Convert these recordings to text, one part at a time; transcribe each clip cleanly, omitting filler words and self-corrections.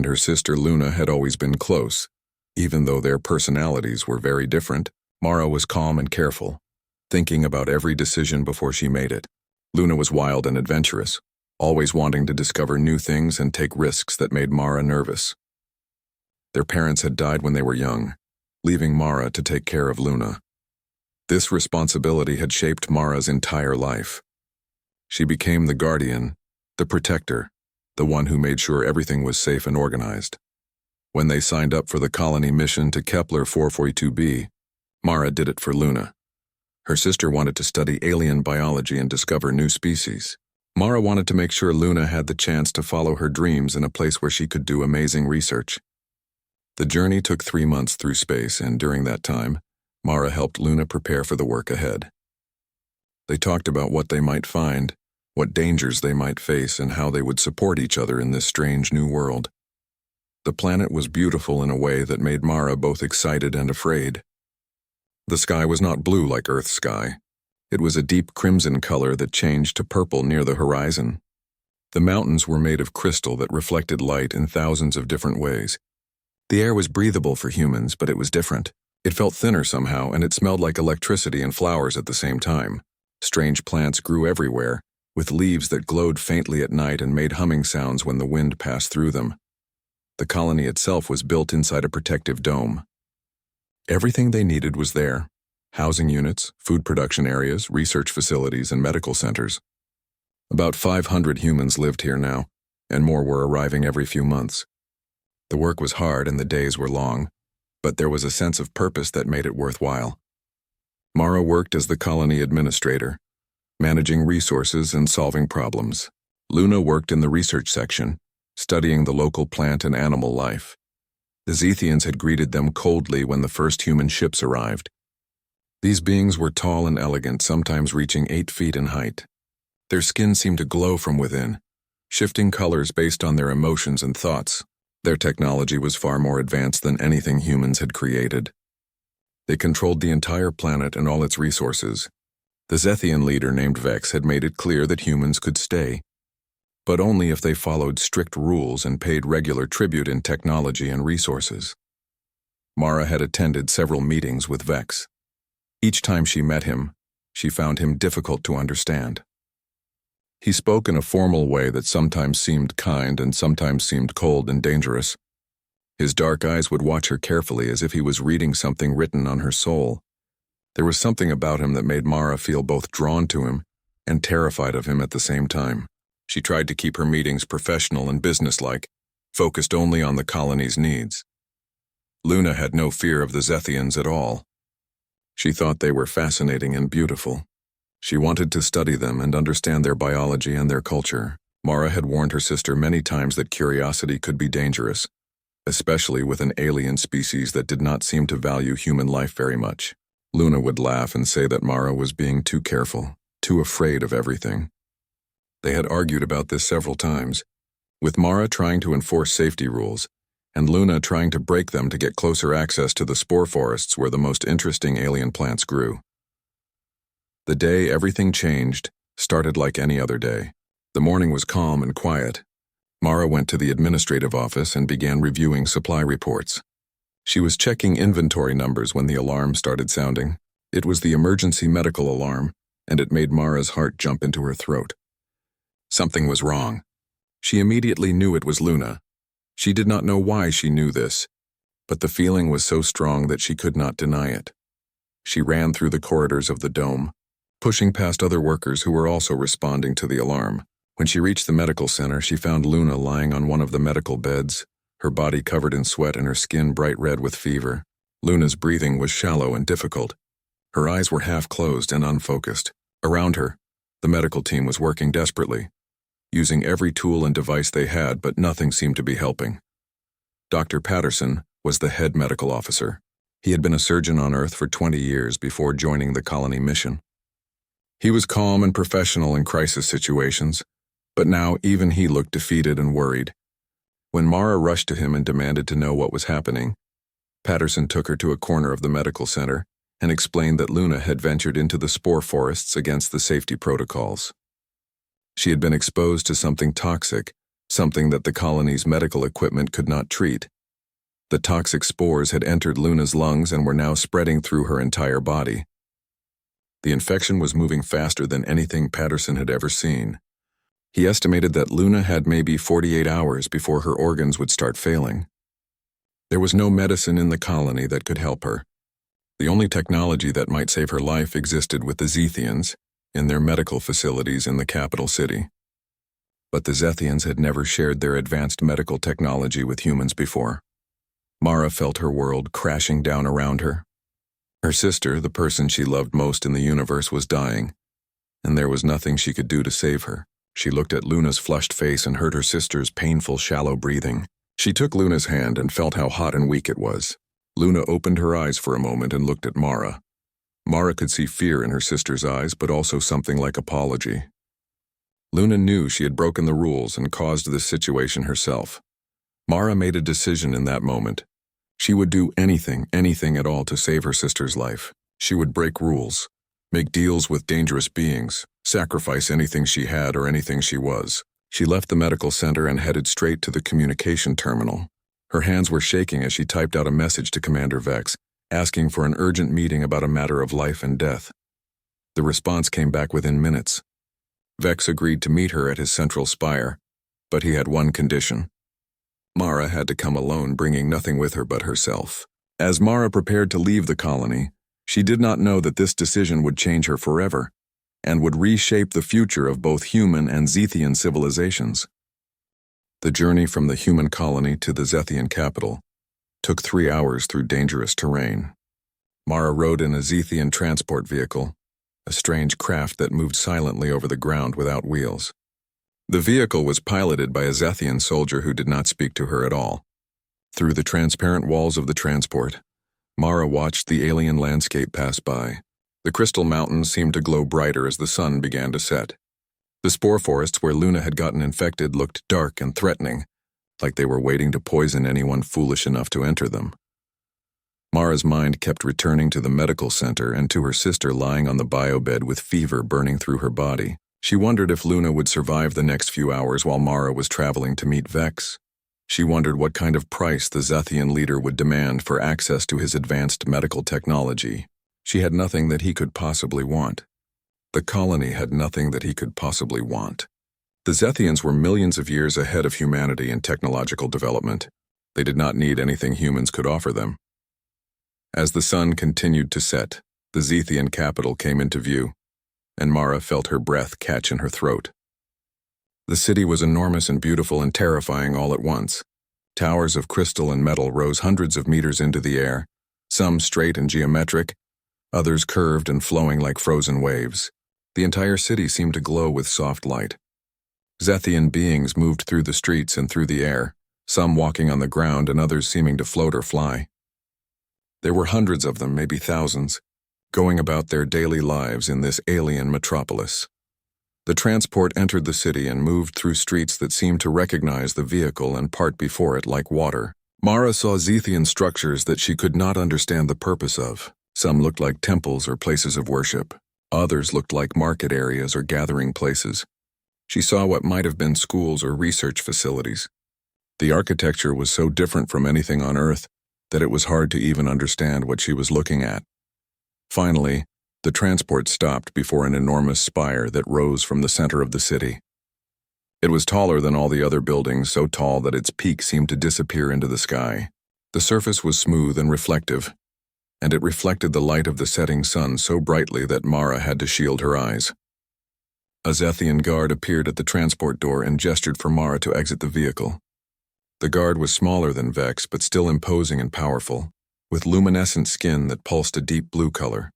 and her sister Luna had always been close. Even though their personalities were very different, Mara was calm and careful, thinking about every decision before she made it. Luna was wild and adventurous, always wanting to discover new things and take risks that made Mara nervous. Their parents had died when they were young, leaving Mara to take care of Luna. This responsibility had shaped Mara's entire life. She became the guardian, the protector, the one who made sure everything was safe and organized. When they signed up for the colony mission to Kepler 442b, Mara did it for Luna. Her sister wanted to study alien biology and discover new species. Mara wanted to make sure Luna had the chance to follow her dreams in a place where she could do amazing research. The journey took 3 months through space, and during that time, Mara helped Luna prepare for the work ahead. They talked about what they might find, what dangers they might face, and how they would support each other in this strange new world. The planet was beautiful in a way that made Mara both excited and afraid. The sky was not blue like Earth's sky. It was a deep crimson color that changed to purple near the horizon. The mountains were made of crystal that reflected light in thousands of different ways. The air was breathable for humans, but it was different. It felt thinner somehow, and it smelled like electricity and flowers at the same time. Strange plants grew everywhere, with leaves that glowed faintly at night and made humming sounds when the wind passed through them. The colony itself was built inside a protective dome. Everything they needed was there: housing units, food production areas, research facilities, and medical centers. About 500 humans lived here now, and more were arriving every few months. The work was hard and the days were long, but there was a sense of purpose that made it worthwhile. Mara worked as the colony administrator, managing resources and solving problems. Luna worked in the research section, studying the local plant and animal life. The Zethians had greeted them coldly when the first human ships arrived. These beings were tall and elegant, sometimes reaching 8 feet in height. Their skin seemed to glow from within, shifting colors based on their emotions and thoughts. Their technology was far more advanced than anything humans had created. They controlled the entire planet and all its resources. The Zethian leader named Vex had made it clear that humans could stay, but only if they followed strict rules and paid regular tribute in technology and resources. Mara had attended several meetings with Vex. Each time she met him, she found him difficult to understand. He spoke in a formal way that sometimes seemed kind and sometimes seemed cold and dangerous. His dark eyes would watch her carefully as if he was reading something written on her soul. There was something about him that made Mara feel both drawn to him and terrified of him at the same time. She tried to keep her meetings professional and businesslike, focused only on the colony's needs. Luna had no fear of the Zethians at all. She thought they were fascinating and beautiful. She wanted to study them and understand their biology and their culture. Mara had warned her sister many times that curiosity could be dangerous, especially with an alien species that did not seem to value human life very much. Luna would laugh and say that Mara was being too careful, too afraid of everything. They had argued about this several times, with Mara trying to enforce safety rules, and Luna trying to break them to get closer access to the spore forests where the most interesting alien plants grew. The day everything changed started like any other day. The morning was calm and quiet. Mara went to the administrative office and began reviewing supply reports. She was checking inventory numbers when the alarm started sounding. It was the emergency medical alarm, and it made Mara's heart jump into her throat. Something was wrong. She immediately knew it was Luna. She did not know why she knew this, but the feeling was so strong that she could not deny it. She ran through the corridors of the dome, pushing past other workers who were also responding to the alarm. When she reached the medical center, she found Luna lying on one of the medical beds, her body covered in sweat and her skin bright red with fever. Luna's breathing was shallow and difficult. Her eyes were half closed and unfocused. Around her, the medical team was working desperately, using every tool and device they had, but nothing seemed to be helping. Dr. Patterson was the head medical officer. He had been a surgeon on Earth for 20 years before joining the colony mission. He was calm and professional in crisis situations, but now even he looked defeated and worried. When Mara rushed to him and demanded to know what was happening, Patterson took her to a corner of the medical center and explained that Luna had ventured into the spore forests against the safety protocols. She had been exposed to something toxic, something that the colony's medical equipment could not treat. The toxic spores had entered Luna's lungs and were now spreading through her entire body. The infection was moving faster than anything Patterson had ever seen. He estimated that Luna had maybe 48 hours before her organs would start failing. There was no medicine in the colony that could help her. The only technology that might save her life existed with the Zethians, in their medical facilities in the capital city. But the Zethians had never shared their advanced medical technology with humans before. Mara felt her world crashing down around her. Her sister, the person she loved most in the universe, was dying, and there was nothing she could do to save her. She looked at Luna's flushed face and heard her sister's painful, shallow breathing. She took Luna's hand and felt how hot and weak it was. Luna opened her eyes for a moment and looked at Mara. Mara could see fear in her sister's eyes, but also something like apology. Luna knew she had broken the rules and caused this situation herself. Mara made a decision in that moment. She would do anything at all to save her sister's life. She would break rules, make deals with dangerous beings, sacrifice anything she had or anything she was. She left the medical center and headed straight to the communication terminal. Her hands were shaking as she typed out a message to Commander Vex, asking for an urgent meeting about a matter of life and death. The response came back within minutes. Vex agreed to meet her at his central spire, but he had one condition. Mara had to come alone, bringing nothing with her but herself. As Mara prepared to leave the colony, she did not know that this decision would change her forever, and would reshape the future of both human and Zethian civilizations. The journey from the human colony to the Zethian capital took 3 hours through dangerous terrain. Mara rode in a Zethian transport vehicle, a strange craft that moved silently over the ground without wheels. The vehicle was piloted by a Zethian soldier who did not speak to her at all. Through the transparent walls of the transport, Mara watched the alien landscape pass by. The crystal mountains seemed to glow brighter as the sun began to set. The spore forests where Luna had gotten infected looked dark and threatening, like they were waiting to poison anyone foolish enough to enter them. Mara's mind kept returning to the medical center and to her sister lying on the biobed with fever burning through her body. She wondered if Luna would survive the next few hours while Mara was traveling to meet Vex. She wondered what kind of price the Zethian leader would demand for access to his advanced medical technology. She had nothing that he could possibly want. The colony had nothing that he could possibly want. The Zethians were millions of years ahead of humanity in technological development. They did not need anything humans could offer them. As the sun continued to set, the Zethian capital came into view, and Mara felt her breath catch in her throat. The city was enormous and beautiful and terrifying all at once. Towers of crystal and metal rose hundreds of meters into the air, some straight and geometric, others curved and flowing like frozen waves. The entire city seemed to glow with soft light. Zethian beings moved through the streets and through the air, some walking on the ground and others seeming to float or fly. There were hundreds of them, maybe thousands, going about their daily lives in this alien metropolis. The transport entered the city and moved through streets that seemed to recognize the vehicle and part before it like water. Mara saw Zethian structures that she could not understand the purpose of. Some looked like temples or places of worship. Others looked like market areas or gathering places. She saw what might have been schools or research facilities. The architecture was so different from anything on Earth that it was hard to even understand what she was looking at. Finally, the transport stopped before an enormous spire that rose from the center of the city. It was taller than all the other buildings, so tall that its peak seemed to disappear into the sky. The surface was smooth and reflective, and it reflected the light of the setting sun so brightly that Mara had to shield her eyes. A Zethian guard appeared at the transport door and gestured for Mara to exit the vehicle. The guard was smaller than Vex, but still imposing and powerful, with luminescent skin that pulsed a deep blue color.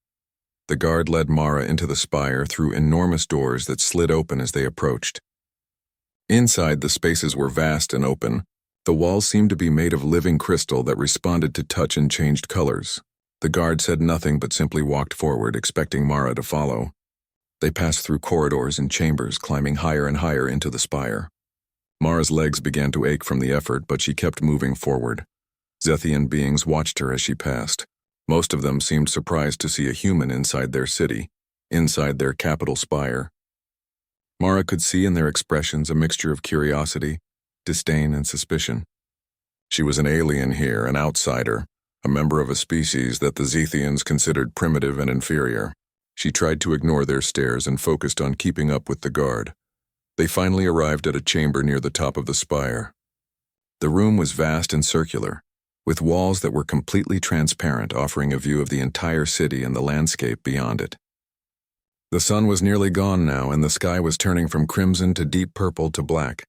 The guard led Mara into the spire through enormous doors that slid open as they approached. Inside, the spaces were vast and open. The walls seemed to be made of living crystal that responded to touch and changed colors. The guard said nothing but simply walked forward, expecting Mara to follow. They passed through corridors and chambers, climbing higher and higher into the spire. Mara's legs began to ache from the effort, but she kept moving forward. Zethian beings watched her as she passed. Most of them seemed surprised to see a human inside their city, inside their capital spire. Mara could see in their expressions a mixture of curiosity, disdain, and suspicion. She was an alien here, an outsider, a member of a species that the Zethians considered primitive and inferior. She tried to ignore their stares and focused on keeping up with the guard. They finally arrived at a chamber near the top of the spire. The room was vast and circular, with walls that were completely transparent, offering a view of the entire city and the landscape beyond it. The sun was nearly gone now, and the sky was turning from crimson to deep purple to black.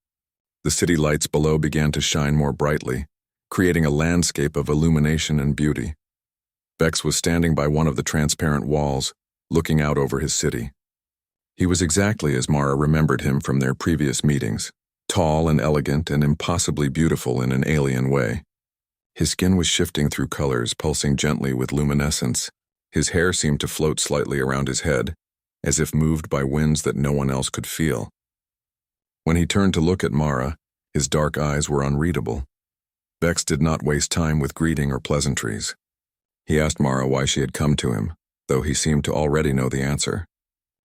The city lights below began to shine more brightly, creating a landscape of illumination and beauty. Vex was standing by one of the transparent walls, looking out over his city. He was exactly as Mara remembered him from their previous meetings, tall and elegant and impossibly beautiful in an alien way. His skin was shifting through colors, pulsing gently with luminescence. His hair seemed to float slightly around his head, as if moved by winds that no one else could feel. When he turned to look at Mara, his dark eyes were unreadable. Vex did not waste time with greeting or pleasantries. He asked Mara why she had come to him, though he seemed to already know the answer.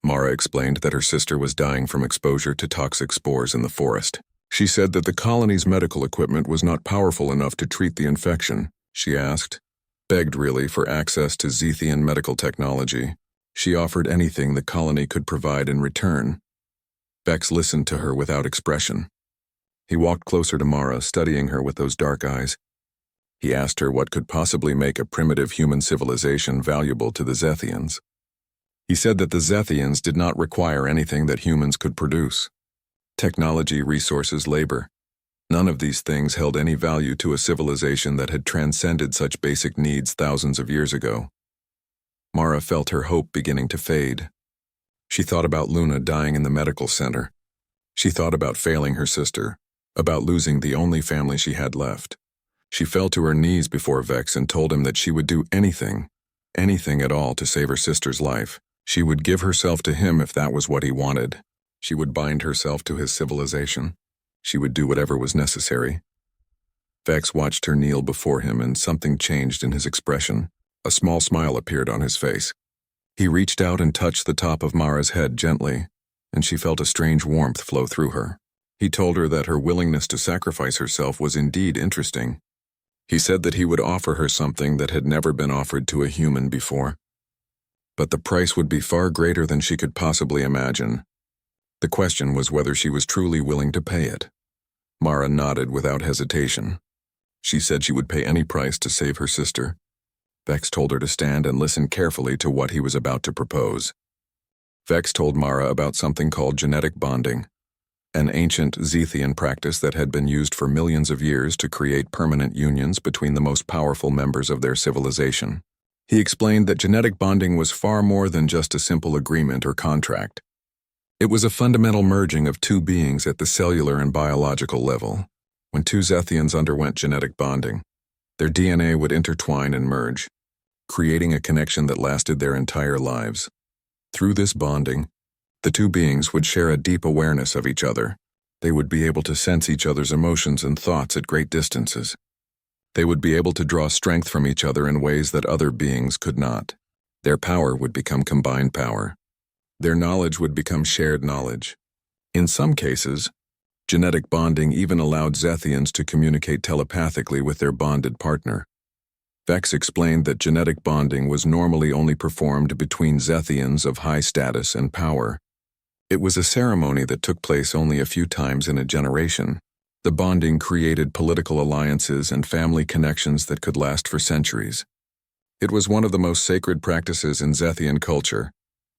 Mara explained that her sister was dying from exposure to toxic spores in the forest. She said that the colony's medical equipment was not powerful enough to treat the infection. She begged really for access to Zethian medical technology. She offered anything the colony could provide in return. Vex listened to her without expression. He walked closer to Mara, studying her with those dark eyes. He asked her what could possibly make a primitive human civilization valuable to the Zethians. He said that the Zethians did not require anything that humans could produce. Technology, resources, labor. None of these things held any value to a civilization that had transcended such basic needs thousands of years ago. Mara felt her hope beginning to fade. She thought about Luna dying in the medical center. She thought about failing her sister, about losing the only family she had left. She fell to her knees before Vex and told him that she would do anything at all to save her sister's life. She would give herself to him if that was what he wanted. She would bind herself to his civilization. She would do whatever was necessary. Vex watched her kneel before him, and something changed in his expression. A small smile appeared on his face. He reached out and touched the top of Mara's head gently, and she felt a strange warmth flow through her. He told her that her willingness to sacrifice herself was indeed interesting. He said that he would offer her something that had never been offered to a human before. But the price would be far greater than she could possibly imagine. The question was whether she was truly willing to pay it. Mara nodded without hesitation. She said she would pay any price to save her sister. Vex told her to stand and listen carefully to what he was about to propose. Vex told Mara about something called genetic bonding, an ancient Zethian practice that had been used for millions of years to create permanent unions between the most powerful members of their civilization. He explained that genetic bonding was far more than just a simple agreement or contract. It was a fundamental merging of two beings at the cellular and biological level. When two Zethians underwent genetic bonding, their DNA would intertwine and merge, creating a connection that lasted their entire lives. Through this bonding, the two beings would share a deep awareness of each other. They would be able to sense each other's emotions and thoughts at great distances. They would be able to draw strength from each other in ways that other beings could not. Their power would become combined power. Their knowledge would become shared knowledge. In some cases, genetic bonding even allowed Zethians to communicate telepathically with their bonded partner. Vex explained that genetic bonding was normally only performed between Zethians of high status and power. It was a ceremony that took place only a few times in a generation. The bonding created political alliances and family connections that could last for centuries. It was one of the most sacred practices in Zethian culture,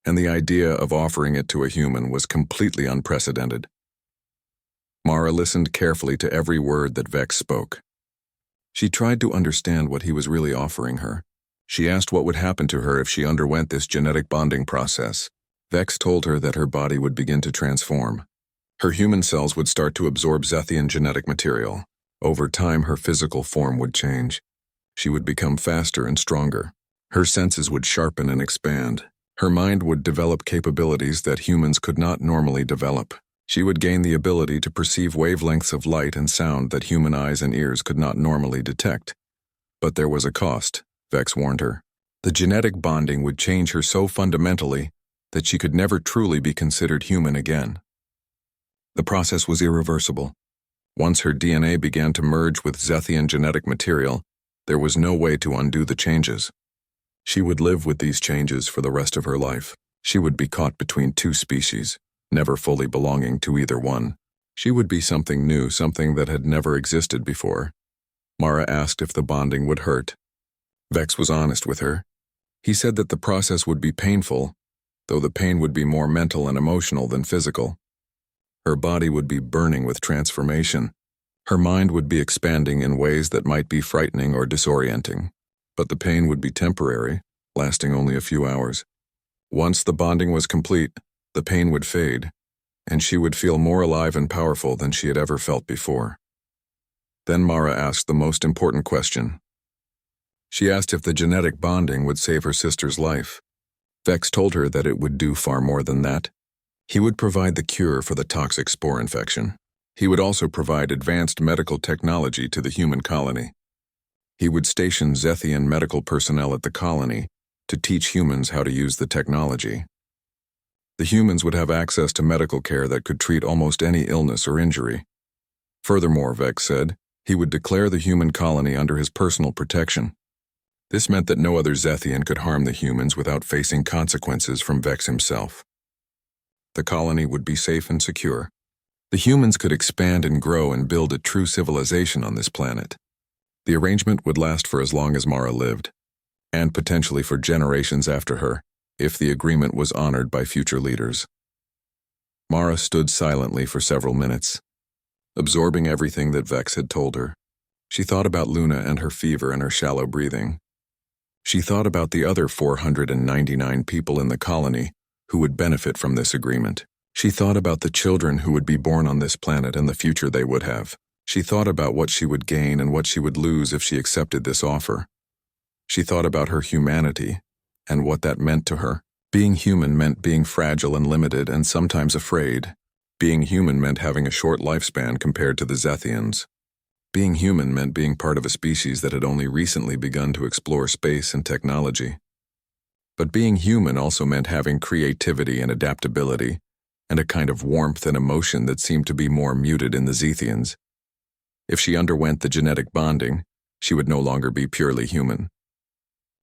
and the idea of offering it to a human was completely unprecedented. Mara listened carefully to every word that Vex spoke. She tried to understand what he was really offering her. She asked what would happen to her if she underwent this genetic bonding process. Vex told her that her body would begin to transform. Her human cells would start to absorb Zethian genetic material. Over time, her physical form would change. She would become faster and stronger. Her senses would sharpen and expand. Her mind would develop capabilities that humans could not normally develop. She would gain the ability to perceive wavelengths of light and sound that human eyes and ears could not normally detect. But there was a cost, Vex warned her. The genetic bonding would change her so fundamentally that she could never truly be considered human again. The process was irreversible. Once her DNA began to merge with Zethian genetic material, there was no way to undo the changes. She would live with these changes for the rest of her life. She would be caught between two species, never fully belonging to either one. She would be something new, something that had never existed before. Mara asked if the bonding would hurt. Vex was honest with her. He said that the process would be painful, though the pain would be more mental and emotional than physical. Her body would be burning with transformation. Her mind would be expanding in ways that might be frightening or disorienting. But the pain would be temporary, lasting only a few hours. Once the bonding was complete, the pain would fade, and she would feel more alive and powerful than she had ever felt before. Then Mara asked the most important question. She asked if the genetic bonding would save her sister's life. Vex told her that it would do far more than that. He would provide the cure for the toxic spore infection. He would also provide advanced medical technology to the human colony. He would station Zethian medical personnel at the colony to teach humans how to use the technology. The humans would have access to medical care that could treat almost any illness or injury. Furthermore, Vex said, he would declare the human colony under his personal protection. This meant that no other Zethian could harm the humans without facing consequences from Vex himself. The colony would be safe and secure. The humans could expand and grow and build a true civilization on this planet. The arrangement would last for as long as Mara lived, and potentially for generations after her, if the agreement was honored by future leaders. Mara stood silently for several minutes, absorbing everything that Vex had told her. She thought about Luna and her fever and her shallow breathing. She thought about the other 499 people in the colony who would benefit from this agreement. She thought about the children who would be born on this planet and the future they would have. She thought about what she would gain and what she would lose if she accepted this offer. She thought about her humanity and what that meant to her. Being human meant being fragile and limited and sometimes afraid. Being human meant having a short lifespan compared to the Zethians. Being human meant being part of a species that had only recently begun to explore space and technology. But being human also meant having creativity and adaptability, and a kind of warmth and emotion that seemed to be more muted in the Zethians. If she underwent the genetic bonding, she would no longer be purely human.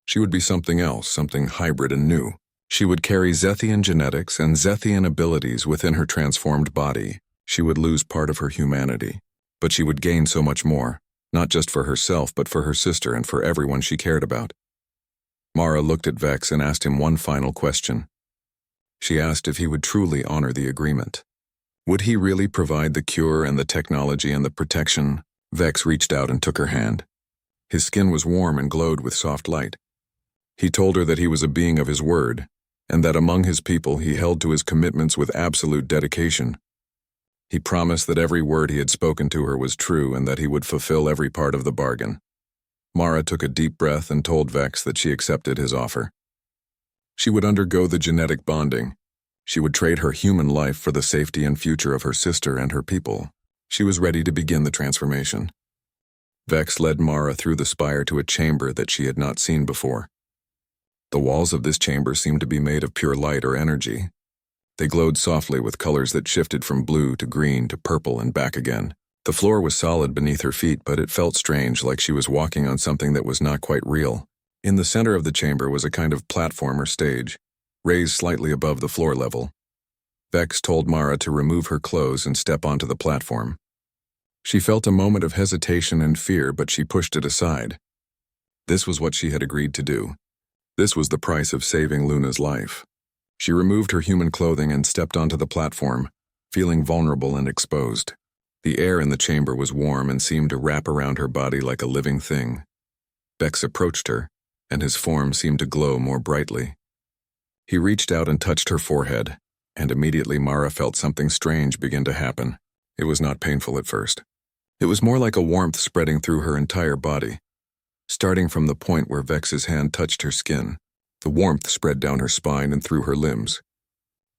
She would be something else, something hybrid and new. She would carry Zethian genetics and Zethian abilities within her transformed body. She would lose part of her humanity, but she would gain so much more, not just for herself but for her sister and for everyone she cared about. Mara looked at Vex and asked him one final question. She asked if he would truly honor the agreement. Would he really provide the cure and the technology and the protection? Vex reached out and took her hand. His skin was warm and glowed with soft light. He told her that he was a being of his word, and that among his people he held to his commitments with absolute dedication. He promised that every word he had spoken to her was true and that he would fulfill every part of the bargain. Mara took a deep breath and told Vex that she accepted his offer. She would undergo the genetic bonding. She would trade her human life for the safety and future of her sister and her people. She was ready to begin the transformation. Vex led Mara through the spire to a chamber that she had not seen before. The walls of this chamber seemed to be made of pure light or energy. They glowed softly with colors that shifted from blue to green to purple and back again. The floor was solid beneath her feet, but it felt strange, like she was walking on something that was not quite real. In the center of the chamber was a kind of platform or stage, raised slightly above the floor level. Vex told Mara to remove her clothes and step onto the platform. She felt a moment of hesitation and fear, but she pushed it aside. This was what she had agreed to do. This was the price of saving Luna's life. She removed her human clothing and stepped onto the platform, feeling vulnerable and exposed. The air in the chamber was warm and seemed to wrap around her body like a living thing. Vex approached her, and his form seemed to glow more brightly. He reached out and touched her forehead, and immediately Mara felt something strange begin to happen. It was not painful at first. It was more like a warmth spreading through her entire body. Starting from the point where Vex's hand touched her skin, the warmth spread down her spine and through her limbs.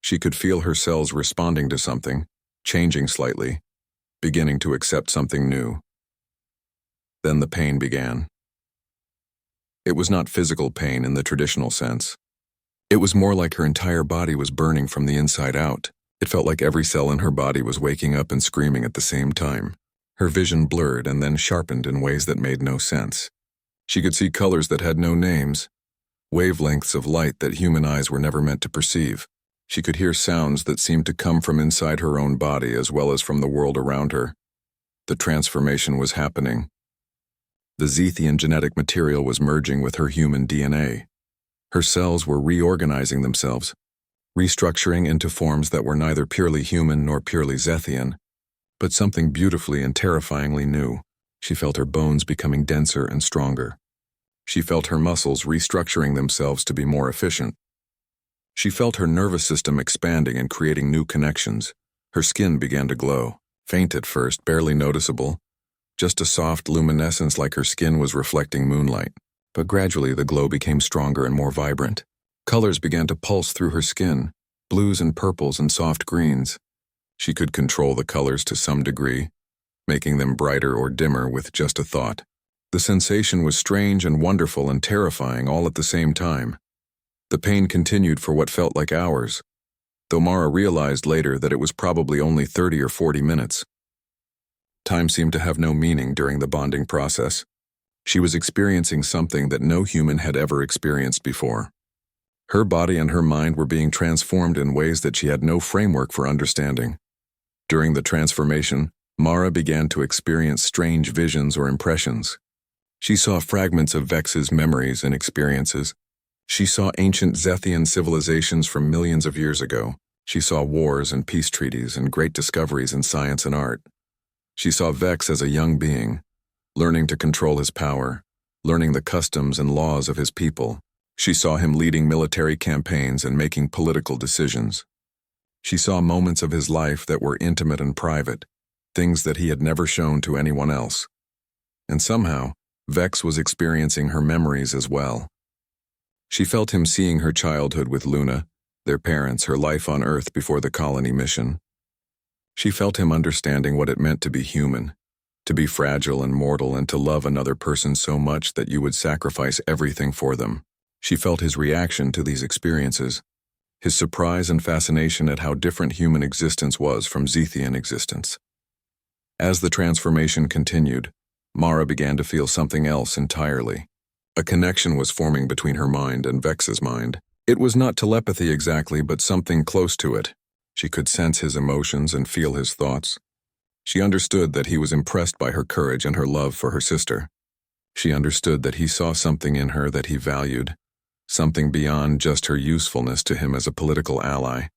She could feel her cells responding to something, changing slightly, beginning to accept something new. Then the pain began. It was not physical pain in the traditional sense. It was more like her entire body was burning from the inside out. It felt like every cell in her body was waking up and screaming at the same time. Her vision blurred and then sharpened in ways that made no sense. She could see colors that had no names, wavelengths of light that human eyes were never meant to perceive. She could hear sounds that seemed to come from inside her own body as well as from the world around her. The transformation was happening. The Zethian genetic material was merging with her human DNA. Her cells were reorganizing themselves, restructuring into forms that were neither purely human nor purely Zethian, but something beautifully and terrifyingly new. She felt her bones becoming denser and stronger. She felt her muscles restructuring themselves to be more efficient. She felt her nervous system expanding and creating new connections. Her skin began to glow, faint at first, barely noticeable, just a soft luminescence like her skin was reflecting moonlight. But gradually the glow became stronger and more vibrant. Colors began to pulse through her skin, blues and purples and soft greens. She could control the colors to some degree, making them brighter or dimmer with just a thought. The sensation was strange and wonderful and terrifying all at the same time. The pain continued for what felt like hours, though Mara realized later that it was probably only 30 or 40 minutes. Time seemed to have no meaning during the bonding process. She was experiencing something that no human had ever experienced before. Her body and her mind were being transformed in ways that she had no framework for understanding. During the transformation, Mara began to experience strange visions or impressions. She saw fragments of Vex's memories and experiences. She saw ancient Zethian civilizations from millions of years ago. She saw wars and peace treaties and great discoveries in science and art. She saw Vex as a young being, learning to control his power, learning the customs and laws of his people. She saw him leading military campaigns and making political decisions. She saw moments of his life that were intimate and private, things that he had never shown to anyone else. And somehow, Vex was experiencing her memories as well. She felt him seeing her childhood with Luna, their parents, her life on Earth before the colony mission. She felt him understanding what it meant to be human, to be fragile and mortal and to love another person so much that you would sacrifice everything for them. She felt his reaction to these experiences, his surprise and fascination at how different human existence was from Zethian existence. As the transformation continued, Mara began to feel something else entirely. A connection was forming between her mind and Vex's mind. It was not telepathy exactly, but something close to it. She could sense his emotions and feel his thoughts. She understood that he was impressed by her courage and her love for her sister. She understood that he saw something in her that he valued, something beyond just her usefulness to him as a political ally.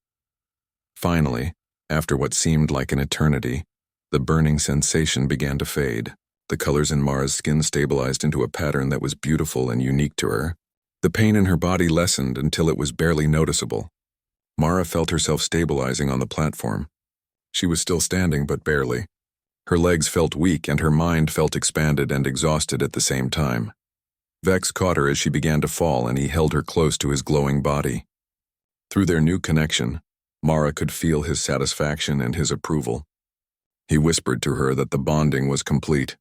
Finally, after what seemed like an eternity, the burning sensation began to fade. The colors in Mara's skin stabilized into a pattern that was beautiful and unique to her. The pain in her body lessened until it was barely noticeable. Mara felt herself stabilizing on the platform. She was still standing, but barely. Her legs felt weak and her mind felt expanded and exhausted at the same time. Vex caught her as she began to fall, and he held her close to his glowing body. Through their new connection, Mara could feel his satisfaction and his approval. He whispered to her that the bonding was complete.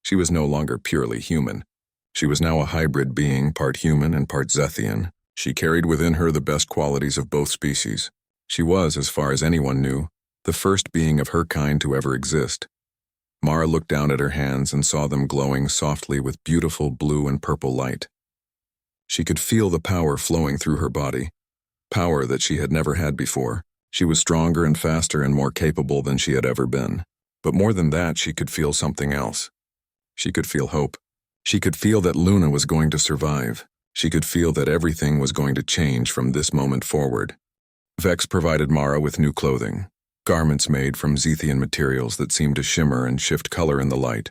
She was no longer purely human. She was now a hybrid being, part human and part Zethian. She carried within her the best qualities of both species. She was, as far as anyone knew, the first being of her kind to ever exist. Mara looked down at her hands and saw them glowing softly with beautiful blue and purple light. She could feel the power flowing through her body, power that she had never had before. She was stronger and faster and more capable than she had ever been. But more than that, she could feel something else. She could feel hope. She could feel that Luna was going to survive. She could feel that everything was going to change from this moment forward. Vex provided Mara with new clothing, garments made from Zethian materials that seemed to shimmer and shift color in the light.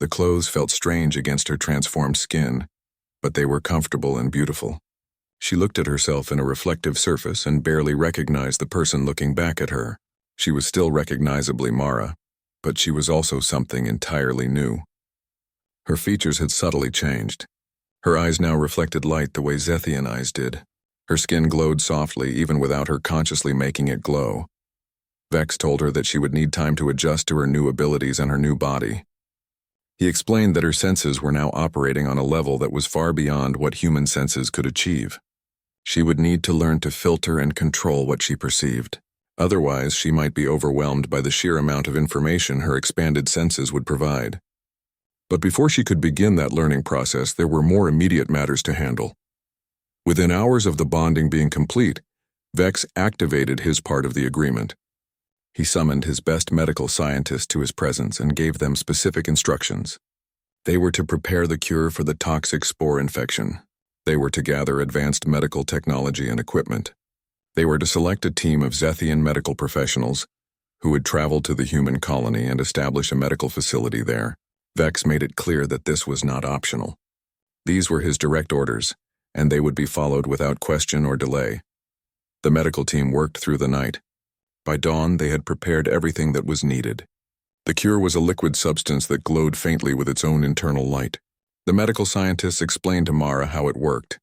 The clothes felt strange against her transformed skin, but they were comfortable and beautiful. She looked at herself in a reflective surface and barely recognized the person looking back at her. She was still recognizably Mara, but she was also something entirely new. Her features had subtly changed. Her eyes now reflected light the way Zethian eyes did. Her skin glowed softly even without her consciously making it glow. Vex told her that she would need time to adjust to her new abilities and her new body. He explained that her senses were now operating on a level that was far beyond what human senses could achieve. She would need to learn to filter and control what she perceived. Otherwise, she might be overwhelmed by the sheer amount of information her expanded senses would provide. But before she could begin that learning process, there were more immediate matters to handle. Within hours of the bonding being complete, Vex activated his part of the agreement. He summoned his best medical scientists to his presence and gave them specific instructions. They were to prepare the cure for the toxic spore infection. They were to gather advanced medical technology and equipment. They were to select a team of Zethian medical professionals who would travel to the human colony and establish a medical facility there. Vex made it clear that this was not optional. These were his direct orders, and they would be followed without question or delay. The medical team worked through the night. By dawn, they had prepared everything that was needed. The cure was a liquid substance that glowed faintly with its own internal light. The medical scientists explained to Mara how it worked,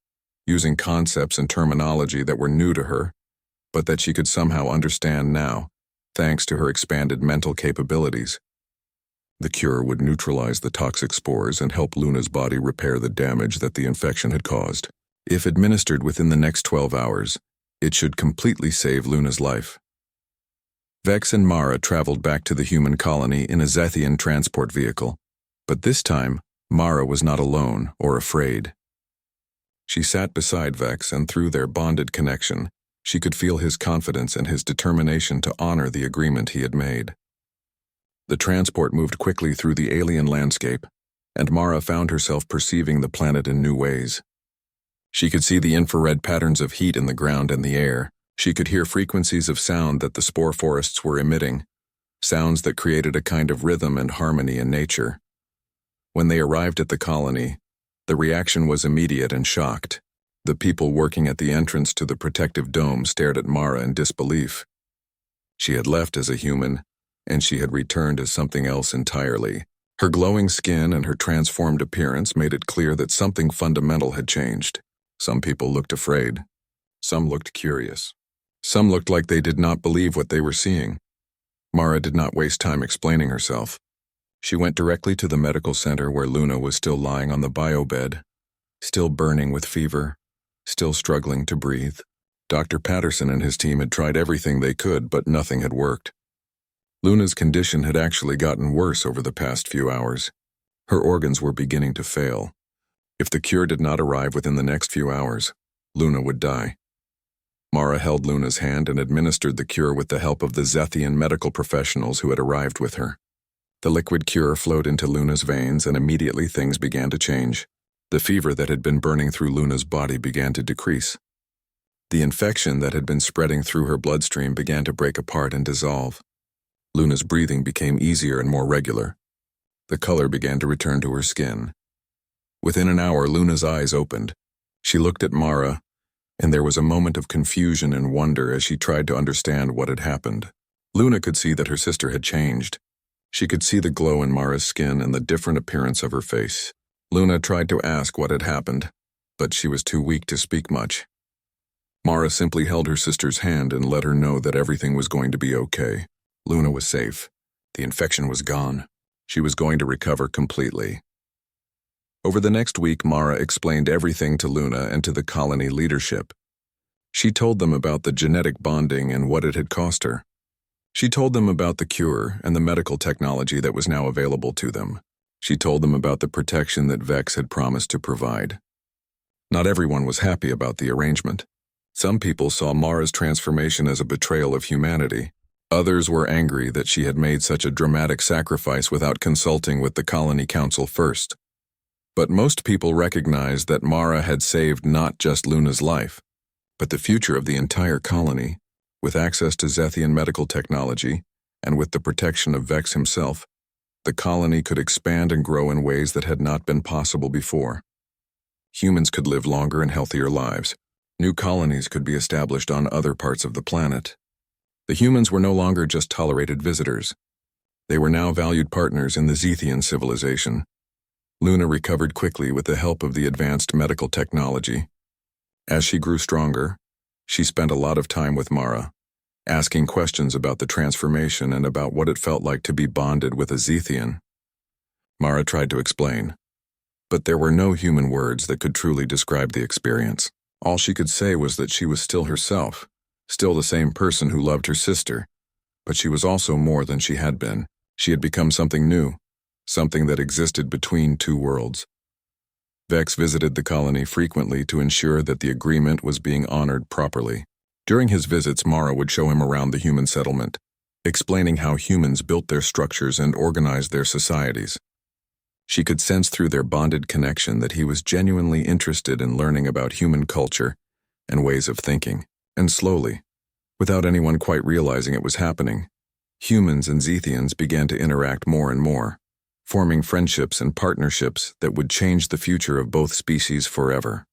using concepts and terminology that were new to her, but that she could somehow understand now, thanks to her expanded mental capabilities. The cure would neutralize the toxic spores and help Luna's body repair the damage that the infection had caused. If administered within the next 12 hours, it should completely save Luna's life. Vex and Mara traveled back to the human colony in a Zethian transport vehicle, but this time, Mara was not alone or afraid. She sat beside Vex, and through their bonded connection, she could feel his confidence and his determination to honor the agreement he had made. The transport moved quickly through the alien landscape, and Mara found herself perceiving the planet in new ways. She could see the infrared patterns of heat in the ground and the air. She could hear frequencies of sound that the spore forests were emitting, sounds that created a kind of rhythm and harmony in nature. When they arrived at the colony, the reaction was immediate and shocked. The people working at the entrance to the protective dome stared at Mara in disbelief. She had left as a human, and she had returned as something else entirely. Her glowing skin and her transformed appearance made it clear that something fundamental had changed. Some people looked afraid. Some looked curious. Some looked like they did not believe what they were seeing. Mara did not waste time explaining herself. She went directly to the medical center where Luna was still lying on the biobed, still burning with fever, still struggling to breathe. Dr. Patterson and his team had tried everything they could, but nothing had worked. Luna's condition had actually gotten worse over the past few hours. Her organs were beginning to fail. If the cure did not arrive within the next few hours, Luna would die. Mara held Luna's hand and administered the cure with the help of the Zethian medical professionals who had arrived with her. The liquid cure flowed into Luna's veins, and immediately things began to change. The fever that had been burning through Luna's body began to decrease. The infection that had been spreading through her bloodstream began to break apart and dissolve. Luna's breathing became easier and more regular. The color began to return to her skin. Within an hour, Luna's eyes opened. She looked at Mara, and there was a moment of confusion and wonder as she tried to understand what had happened. Luna could see that her sister had changed. She could see the glow in Mara's skin and the different appearance of her face. Luna tried to ask what had happened, but she was too weak to speak much. Mara simply held her sister's hand and let her know that everything was going to be okay. Luna was safe. The infection was gone. She was going to recover completely. Over the next week, Mara explained everything to Luna and to the colony leadership. She told them about the genetic bonding and what it had cost her. She told them about the cure and the medical technology that was now available to them. She told them about the protection that Vex had promised to provide. Not everyone was happy about the arrangement. Some people saw Mara's transformation as a betrayal of humanity. Others were angry that she had made such a dramatic sacrifice without consulting with the colony council first. But most people recognized that Mara had saved not just Luna's life, but the future of the entire colony. With access to Zethian medical technology, and with the protection of Vex himself, the colony could expand and grow in ways that had not been possible before. Humans could live longer and healthier lives. New colonies could be established on other parts of the planet. The humans were no longer just tolerated visitors. They were now valued partners in the Zethian civilization. Luna recovered quickly with the help of the advanced medical technology. As she grew stronger, she spent a lot of time with Mara, asking questions about the transformation and about what it felt like to be bonded with a Zethian. Mara tried to explain, but there were no human words that could truly describe the experience. All she could say was that she was still herself, still the same person who loved her sister, but she was also more than she had been. She had become something new, something that existed between two worlds. Vex visited the colony frequently to ensure that the agreement was being honored properly. During his visits, Mara would show him around the human settlement, explaining how humans built their structures and organized their societies. She could sense through their bonded connection that he was genuinely interested in learning about human culture and ways of thinking. And slowly, without anyone quite realizing it was happening, humans and Zethians began to interact more and more, forming friendships and partnerships that would change the future of both species forever.